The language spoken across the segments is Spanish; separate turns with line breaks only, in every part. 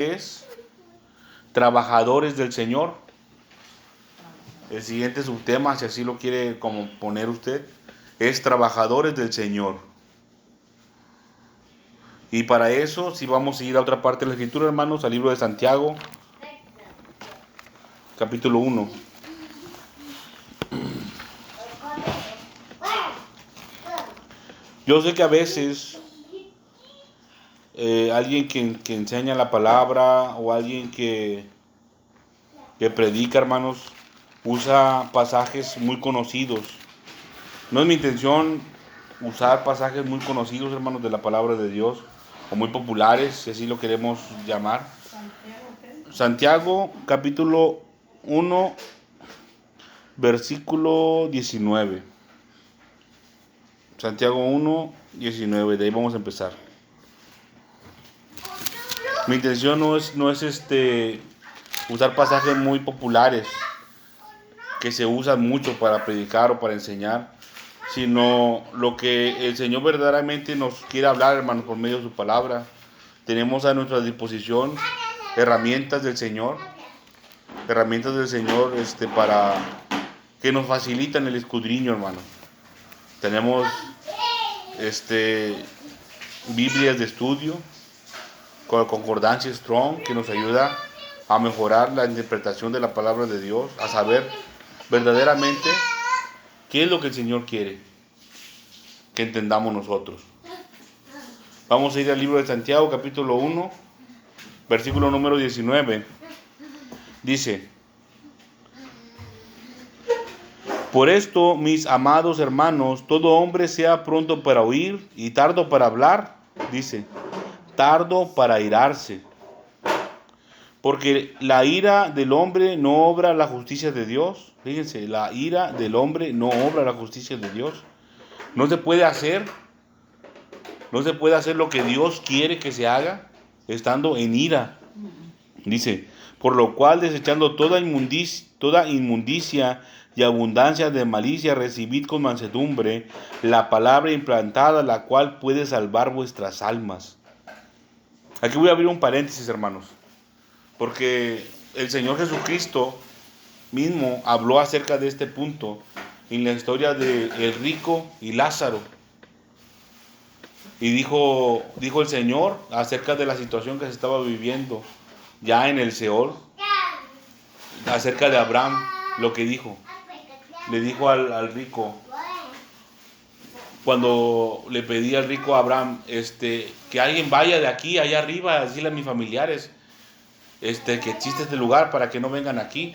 es trabajadores del Señor. El siguiente subtema, si así lo quiere como poner usted, es trabajadores del Señor. Y para eso, si vamos a ir a otra parte de la Escritura, hermanos, al libro de Santiago, capítulo 1. Yo sé que a veces alguien que enseña la palabra o alguien que predica, hermanos, usa pasajes muy conocidos. No es mi intención usar pasajes muy conocidos, hermanos, de la palabra de Dios, o muy populares, si así lo queremos llamar. Santiago, capítulo 1, versículo 19. Santiago 1, 19, de ahí vamos a empezar. Mi intención no es usar pasajes muy populares que se usan mucho para predicar o para enseñar, sino lo que el Señor verdaderamente nos quiere hablar, hermanos, por medio de su palabra. Tenemos a nuestra disposición herramientas del Señor, para que nos facilitan el escudriño, hermano. Tenemos Biblias de estudio con la concordancia Strong, que nos ayuda a mejorar la interpretación de la palabra de Dios, a saber verdaderamente qué es lo que el Señor quiere que entendamos nosotros. Vamos a ir al libro de Santiago, capítulo 1, versículo número 19. Dice: por esto, mis amados hermanos, todo hombre sea pronto para oír y tardo para hablar, dice, tardo para airarse. Porque la ira del hombre no obra la justicia de Dios. Fíjense, la ira del hombre no obra la justicia de Dios. No se puede hacer lo que Dios quiere que se haga estando en ira. Dice, por lo cual desechando toda inmundicia y abundancia de malicia, recibid con mansedumbre la palabra implantada, la cual puede salvar vuestras almas. Aquí voy a abrir un paréntesis, hermanos, porque el Señor Jesucristo mismo habló acerca de este punto en la historia de el rico y Lázaro. Y dijo el Señor acerca de la situación que se estaba viviendo ya en el Seol, acerca de Abraham, lo que dijo. Le dijo al rico, cuando le pedí al rico a Abraham, que alguien vaya de aquí, allá arriba, a decirle a mis familiares, que existe este lugar para que no vengan aquí.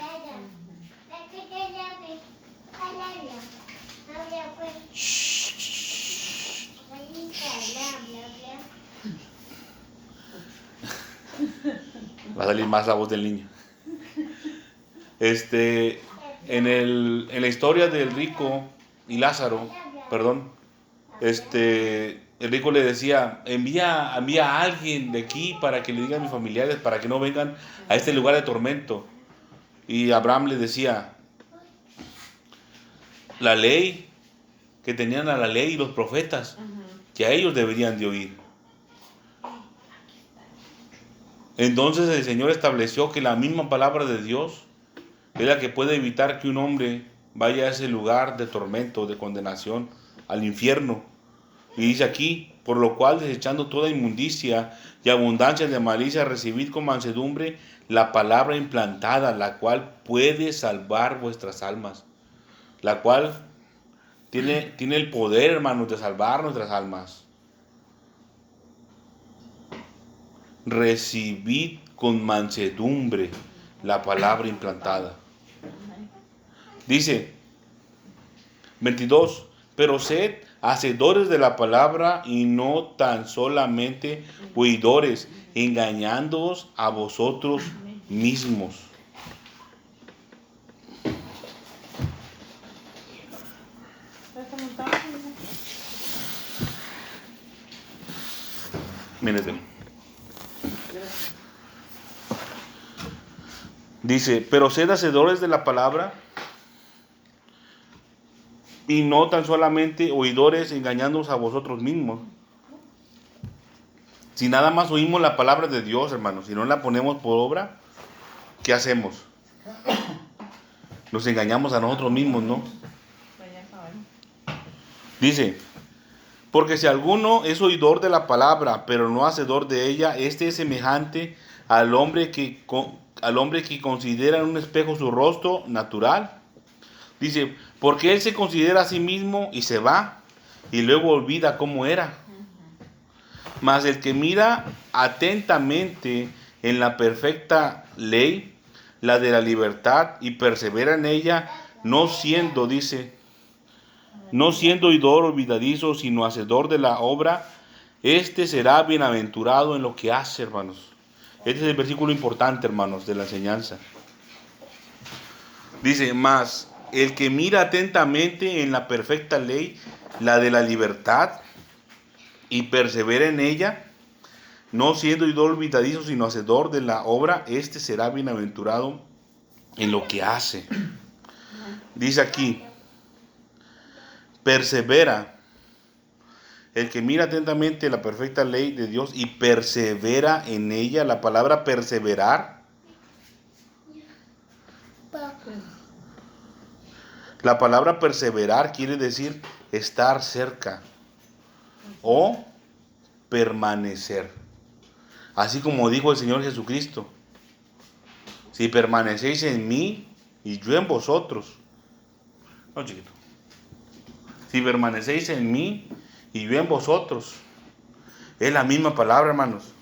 Va a salir más la voz del niño. En la historia del rico y Lázaro, el rico le decía, envía a alguien de aquí para que le diga a mis familiares, para que no vengan a este lugar de tormento. Y Abraham le decía, la ley, que tenían a la ley y los profetas, que a ellos deberían de oír. Entonces el Señor estableció que la misma palabra de Dios es la que puede evitar que un hombre vaya a ese lugar de tormento, de condenación, al infierno. Y dice aquí, por lo cual desechando toda inmundicia y abundancia de malicia, recibid con mansedumbre la palabra implantada, la cual puede salvar vuestras almas. La cual tiene el poder, hermanos, de salvar nuestras almas. Recibid con mansedumbre la palabra implantada. Dice 22, pero sed hacedores de la palabra y no tan solamente oidores, engañándoos a vosotros mismos. Mírense. Dice, pero sed hacedores de la palabra y no tan solamente oidores, engañándoos a vosotros mismos. Si nada más oímos la palabra de Dios, hermanos, si no la ponemos por obra, ¿qué hacemos? Nos engañamos a nosotros mismos, ¿no? Dice, porque si alguno es oidor de la palabra, pero no hacedor de ella, este es semejante al hombre que considera en un espejo su rostro natural. Dice, porque él se considera a sí mismo y se va, y luego olvida cómo era. Mas el que mira atentamente en la perfecta ley, la de la libertad, y persevera en ella, no siendo, dice, no siendo oidor olvidadizo, sino hacedor de la obra, este será bienaventurado en lo que hace, hermanos. Este es el versículo importante, hermanos, de la enseñanza. Dice, mas el que mira atentamente en la perfecta ley, la de la libertad, y persevera en ella, no siendo oidor olvidadizo, sino hacedor de la obra, este será bienaventurado en lo que hace. Dice aquí, persevera. El que mira atentamente la perfecta ley de Dios y persevera en ella. La palabra perseverar, la palabra perseverar quiere decir estar cerca o permanecer. Así como dijo el Señor Jesucristo, si permanecéis en mí y yo en vosotros. No, chiquito. Si permanecéis en mí y yo en vosotros. Es la misma palabra, hermanos.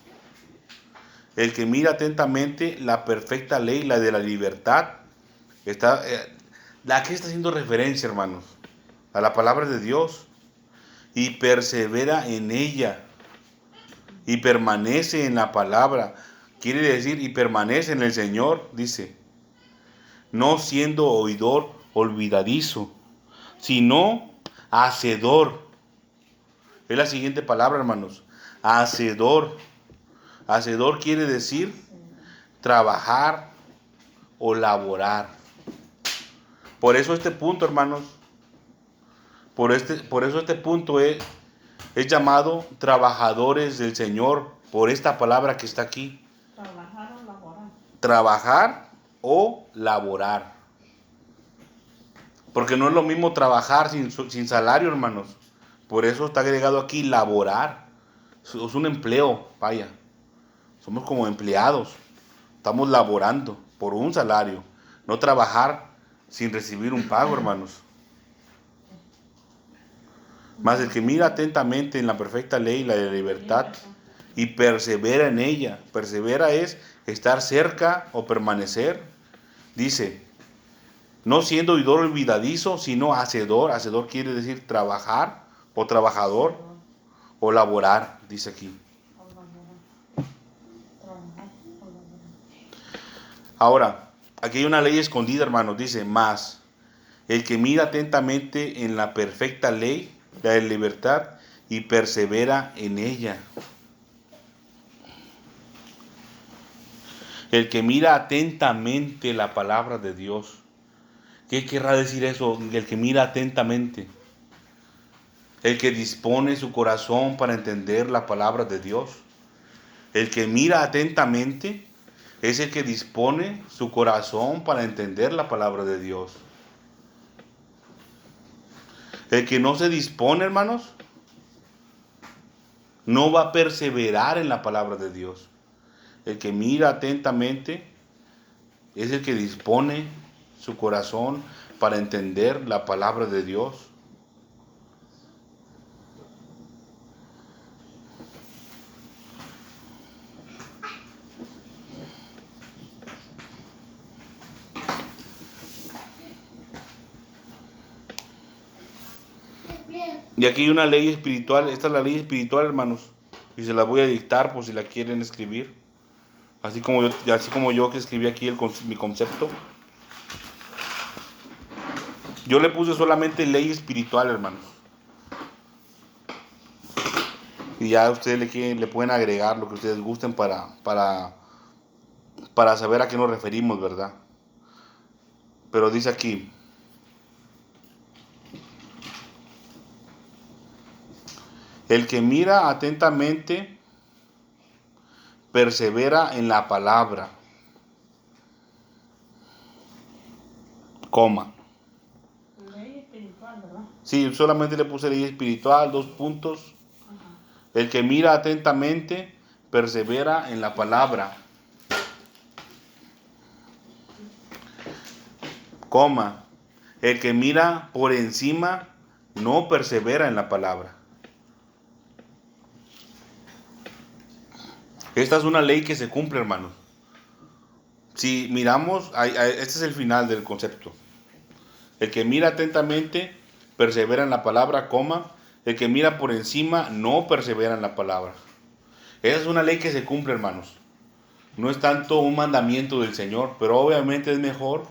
El que mira atentamente la perfecta ley, la de la libertad, ¿a qué está haciendo referencia, hermanos? A la palabra de Dios. Y persevera en ella. Y permanece en la palabra. Quiere decir, y permanece en el Señor, dice. No siendo oidor olvidadizo, sino hacedor. Es la siguiente palabra, hermanos. Hacedor. Hacedor quiere decir trabajar o laborar. Por eso este punto, hermanos, por eso este punto es llamado trabajadores del Señor, por esta palabra que está aquí. Trabajar o laborar. Trabajar o laborar. Porque no es lo mismo trabajar sin salario, hermanos. Por eso está agregado aquí laborar. Es un empleo, vaya. Somos como empleados. Estamos laborando por un salario. No trabajar sin recibir un pago, hermanos. Mas el que mira atentamente en la perfecta ley, la de la libertad, y persevera en ella. Persevera es estar cerca o permanecer. Dice, no siendo oidor olvidadizo, sino hacedor. Hacedor quiere decir trabajar o trabajador o laborar, dice aquí. Ahora, aquí hay una ley escondida, hermanos. Dice, más el que mira atentamente en la perfecta ley, la de libertad, y persevera en ella. El que mira atentamente la palabra de Dios. ¿Qué querrá decir eso? El que mira atentamente. El que dispone su corazón para entender la palabra de Dios. El que mira atentamente es el que dispone su corazón para entender la palabra de Dios. El que no se dispone, hermanos, no va a perseverar en la palabra de Dios. El que mira atentamente es el que dispone su corazón para entender la palabra de Dios. Y aquí hay una ley espiritual. Esta es la ley espiritual, hermanos. Y se la voy a dictar por si la quieren escribir. Así como yo que escribí aquí mi concepto. Yo le puse solamente ley espiritual, hermanos. Y ya ustedes le pueden agregar lo que ustedes gusten para saber a qué nos referimos, ¿verdad? Pero dice aquí, el que mira atentamente persevera en la palabra, coma.
Ley espiritual, ¿verdad?
Sí, solamente le puse ley espiritual, 2 puntos.
Ajá.
El que mira atentamente, persevera en la palabra, coma. El que mira por encima, no persevera en la palabra. Esta es una ley que se cumple, hermanos. Si miramos, este es el final del concepto. El que mira atentamente, persevera en la palabra, coma. El que mira por encima, no persevera en la palabra. Esa es una ley que se cumple, hermanos. No es tanto un mandamiento del Señor, pero obviamente es mejor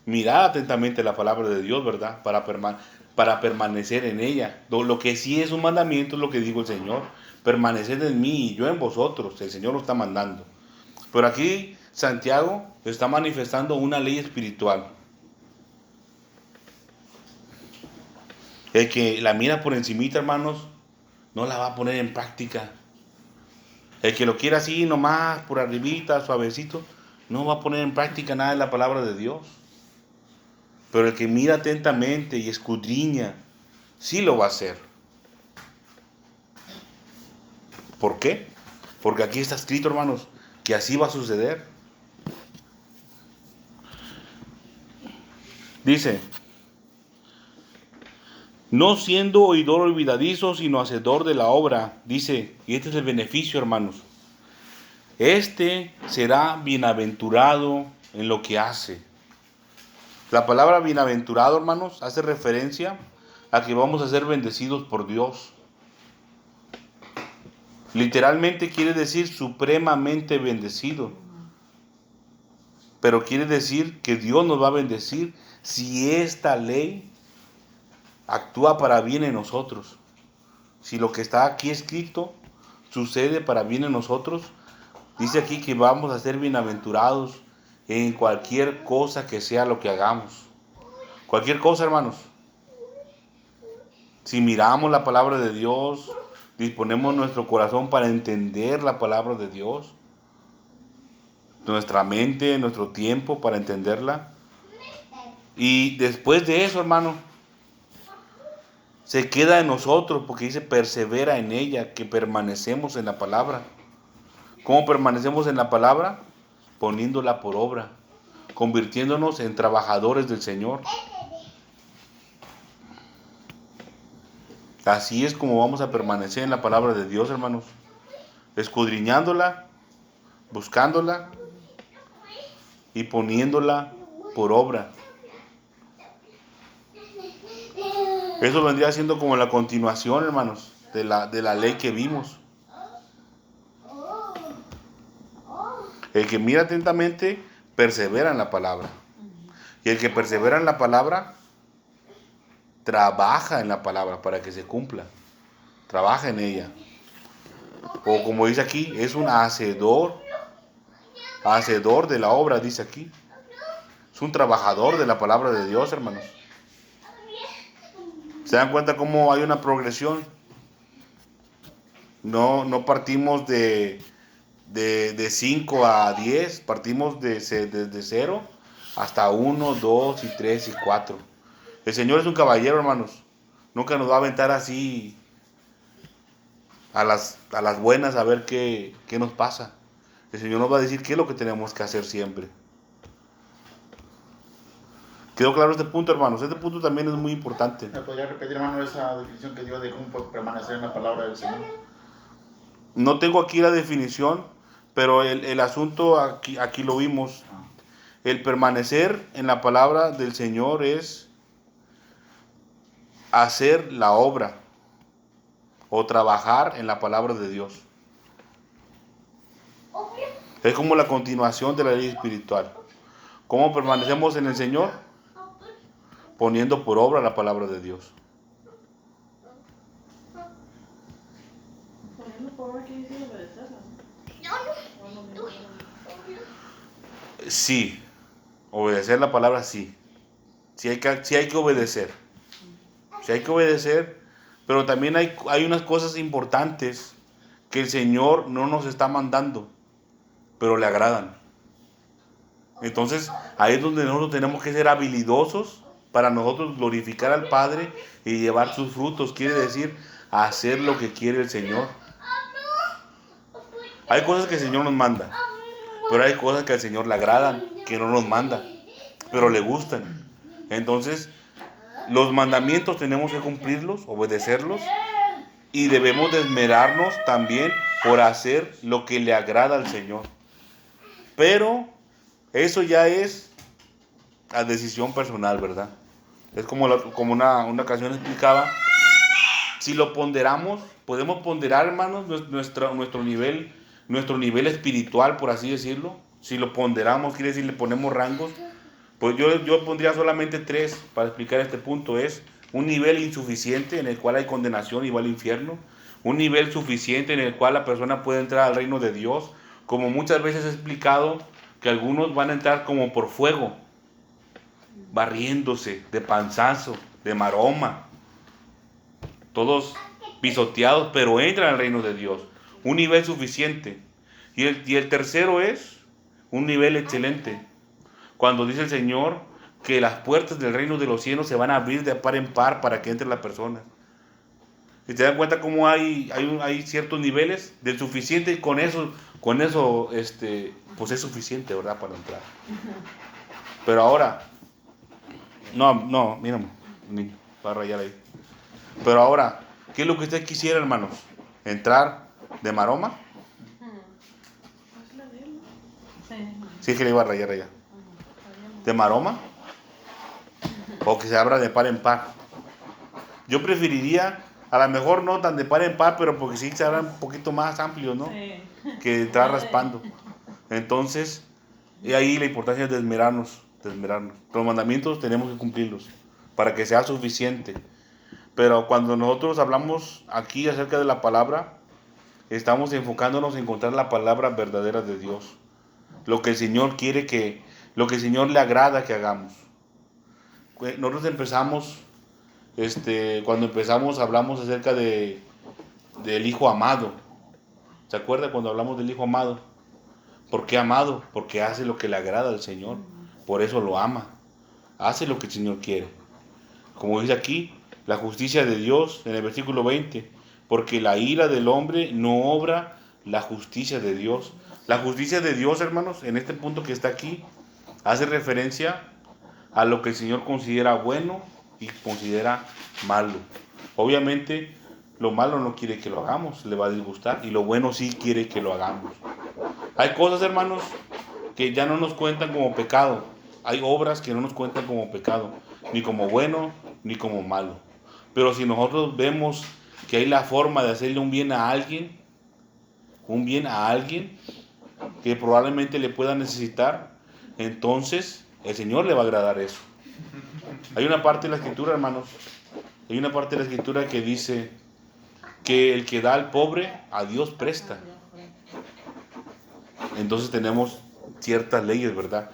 mirar atentamente la palabra de Dios, ¿verdad? Para permanecer en ella. Lo que sí es un mandamiento es lo que dijo el Señor. Permaneced en mí y yo en vosotros. El Señor lo está mandando. Pero aquí Santiago está manifestando una ley espiritual. El que la mira por encimita, hermanos, no la va a poner en práctica. El que lo quiera así nomás, por arribita, suavecito, no va a poner en práctica nada de la palabra de Dios. Pero el que mira atentamente y escudriña, sí lo va a hacer. ¿Por qué? Porque aquí está escrito, hermanos, que así va a suceder. Dice, no siendo oidor olvidadizo, sino hacedor de la obra. Dice, y este es el beneficio, hermanos. Este será bienaventurado en lo que hace. La palabra bienaventurado, hermanos, hace referencia a que vamos a ser bendecidos por Dios. Literalmente quiere decir supremamente bendecido. Pero quiere decir que Dios nos va a bendecir si esta ley actúa para bien en nosotros. Si lo que está aquí escrito sucede para bien en nosotros, dice aquí que vamos a ser bienaventurados en cualquier cosa que sea lo que hagamos. Cualquier cosa, hermanos. Si miramos la palabra de Dios, disponemos nuestro corazón para entender la palabra de Dios, nuestra mente, nuestro tiempo para entenderla. Y después de eso, hermano, se queda en nosotros, porque dice persevera en ella, que permanecemos en la palabra. ¿Cómo permanecemos en la palabra? Poniéndola por obra, convirtiéndonos en trabajadores del Señor. Así es como vamos a permanecer en la palabra de Dios, hermanos. Escudriñándola, buscándola y poniéndola por obra. Eso vendría siendo como la continuación, hermanos, de la ley que vimos. El que mira atentamente, persevera en la palabra. Y el que persevera en la palabra, trabaja en la palabra para que se cumpla. Trabaja en ella. O como dice aquí, es un hacedor de la obra, dice aquí. Es un trabajador de la palabra de Dios, hermanos. ¿Se dan cuenta cómo hay una progresión? No partimos de 5 a 10, partimos desde 0 hasta 1, 2 y 3 y 4. El Señor es un caballero, hermanos. Nunca nos va a aventar así a las buenas a ver qué nos pasa. El Señor nos va a decir qué es lo que tenemos que hacer siempre. ¿Quedó claro este punto, hermanos? Este punto también es muy importante.
¿Me podría repetir, hermano, esa definición que dio de cómo permanecer en la palabra del Señor?
No tengo aquí la definición, pero el asunto aquí lo vimos. El permanecer en la palabra del Señor es hacer la obra o trabajar en la palabra de Dios. Es como la continuación de la ley espiritual. ¿Cómo permanecemos en el Señor? Poniendo por obra la palabra de Dios.
Poniendo por obra quiere decir obedecerla.
Sí, obedecer la palabra sí. Sí hay que obedecer. Sí hay que obedecer, pero también hay unas cosas importantes que el Señor no nos está mandando. pero le agradan. Entonces, ahí es donde nosotros tenemos que ser habilidosos para nosotros glorificar al Padre y llevar sus frutos. Quiere decir, hacer lo que quiere el Señor. Hay cosas que el Señor nos manda, pero hay cosas que al Señor le agradan, que no nos manda, pero le gustan. Entonces, los mandamientos tenemos que cumplirlos, obedecerlos, y debemos de esmerarnos también por hacer lo que le agrada al Señor. Pero eso ya es a decisión personal, ¿verdad? Es como una ocasión explicaba, si lo ponderamos, podemos ponderar, hermanos, nuestro nivel espiritual, por así decirlo. Si lo ponderamos, quiere decir, le ponemos rangos. Pues yo pondría solamente 3 para explicar este punto. Es un nivel insuficiente en el cual hay condenación y va al infierno. Un nivel suficiente en el cual la persona puede entrar al reino de Dios. Como muchas veces he explicado, que algunos van a entrar como por fuego, barriéndose, de panzazo, de maroma, todos pisoteados, pero entran al reino de Dios. Un nivel suficiente. Y el tercero es un nivel excelente. Cuando dice el Señor que las puertas del reino de los cielos se van a abrir de par en par para que entre la persona. Y te das cuenta cómo hay ciertos niveles del suficiente, y con eso pues es suficiente, ¿verdad? Para entrar. Pero ahora, no, mira, niño, va a rayar ahí. Pero ahora, ¿qué es lo que usted quisiera, hermanos? ¿Entrar de maroma? Sí, es que le iba a rayar allá. ¿De maroma? ¿O que se abra de par en par? Yo preferiría, a lo mejor no tan de par en par, pero porque sí se abra un poquito más amplio, ¿no?
Sí.
Que entrar raspando. Entonces, y ahí la importancia de esmerarnos. Los mandamientos tenemos que cumplirlos para que sea suficiente. Pero cuando nosotros hablamos aquí acerca de la palabra, estamos enfocándonos en encontrar la palabra verdadera de Dios. Lo que el Señor quiere lo que el Señor le agrada que hagamos. Nosotros empezamos, cuando empezamos hablamos acerca del Hijo amado. ¿Se acuerda cuando hablamos del Hijo amado? ¿Por qué amado? Porque hace lo que le agrada al Señor. Por eso lo ama. Hace lo que el Señor quiere. Como dice aquí, la justicia de Dios en el versículo 20. Porque la ira del hombre no obra la justicia de Dios. La justicia de Dios, hermanos, en este punto que está aquí, hace referencia a lo que el Señor considera bueno y considera malo. Obviamente, lo malo no quiere que lo hagamos, le va a disgustar, y lo bueno sí quiere que lo hagamos. Hay cosas, hermanos, que ya no nos cuentan como pecado. Hay obras que no nos cuentan como pecado, ni como bueno, ni como malo. Pero si nosotros vemos que hay la forma de hacerle un bien a alguien que probablemente le pueda necesitar, entonces el Señor le va a agradar eso. Hay una parte de la Escritura, hermanos, que dice que el que da al pobre, a Dios presta. Entonces tenemos ciertas leyes, ¿verdad?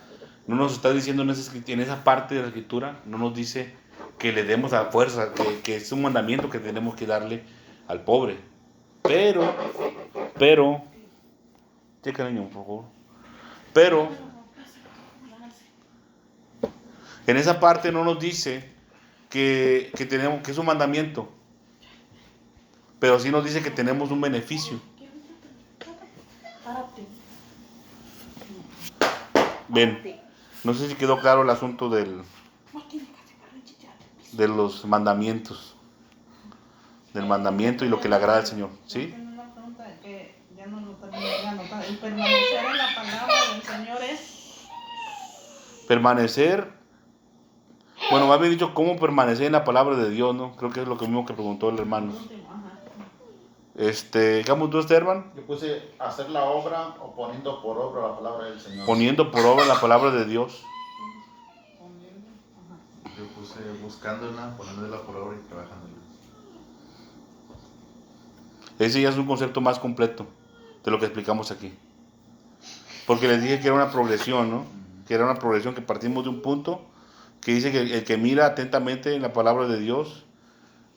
No nos está diciendo en esa parte de la Escritura, no nos dice que le demos a fuerza, que es un mandamiento que tenemos que darle al pobre. Pero, checa, niño, por favor. Pero, en esa parte no nos dice que es un mandamiento, pero sí nos dice que tenemos un beneficio. Ven, no sé si quedó claro el asunto de los mandamientos, del mandamiento y lo que le agrada al Señor, ¿sí?
Tengo una pregunta que ya no lo terminé de anotar. ¿El permanecer en la palabra del Señor es?
Permanecer, bueno, me había dicho cómo permanecer en la palabra de Dios, ¿no? Creo que es lo mismo que preguntó el hermano. ¿Qué apuntó usted, hermano?
Yo puse hacer la obra o poniendo por obra la palabra del Señor.
Poniendo por obra la palabra de Dios.
Yo puse buscándola, poniéndola por obra y trabajándola.
Ese ya es un concepto más completo de lo que explicamos aquí. Porque les dije que era una progresión, ¿no? Que era una progresión, que partimos de un punto que dice que el que mira atentamente en la palabra de Dios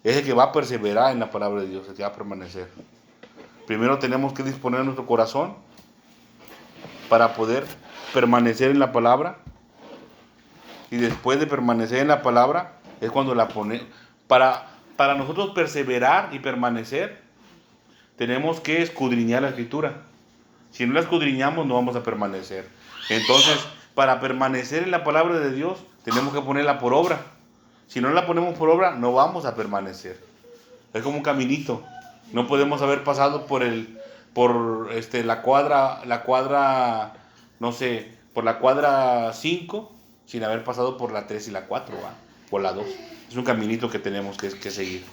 es el que va a perseverar en la palabra de Dios, el que va a permanecer. Primero tenemos que disponer nuestro corazón para poder permanecer en la palabra. Y después de permanecer en la palabra, es cuando la pone. Para nosotros perseverar y permanecer, tenemos que escudriñar la Escritura. Si no la escudriñamos, no vamos a permanecer. Entonces, para permanecer en la palabra de Dios, tenemos que ponerla por obra. Si no la ponemos por obra, no vamos a permanecer. Es como un caminito. No podemos haber pasado por la cuadra, no sé, por la cuadra 5, sin haber pasado por la 3 y la 4, ¿va? Por la 2. Es un caminito que tenemos que seguir.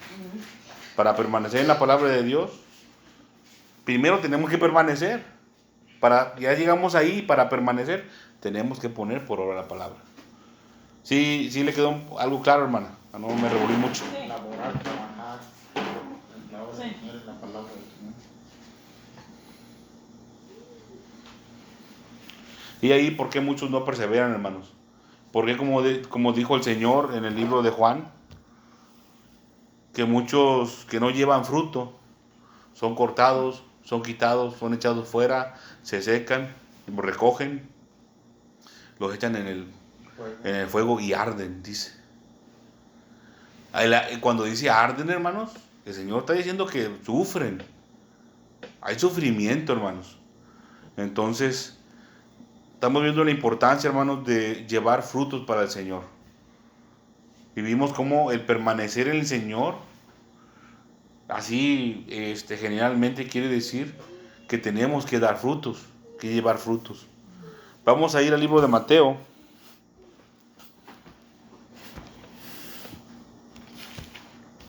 Para permanecer en la palabra de Dios, primero tenemos que permanecer. Ya llegamos ahí, para permanecer, tenemos que poner por obra la palabra. Sí le quedó algo claro, hermana. No me revolví mucho.
Sí.
Laborar, trabajar, la obra del
Sí.
Señor es la palabra del Señor.
Y ahí, ¿por qué muchos no perseveran, hermanos? Porque como dijo el Señor en el libro de Juan, que muchos que no llevan fruto son cortados, son quitados, son echados fuera, se secan, los recogen, los echan en el fuego y arden, dice. Cuando dice arden, hermanos, el Señor está diciendo que sufren. Hay sufrimiento, hermanos. Entonces, estamos viendo la importancia, hermanos, de llevar frutos para el Señor. Y vimos cómo el permanecer en el Señor, así generalmente quiere decir que tenemos que dar frutos, que llevar frutos. Vamos a ir al libro de Mateo.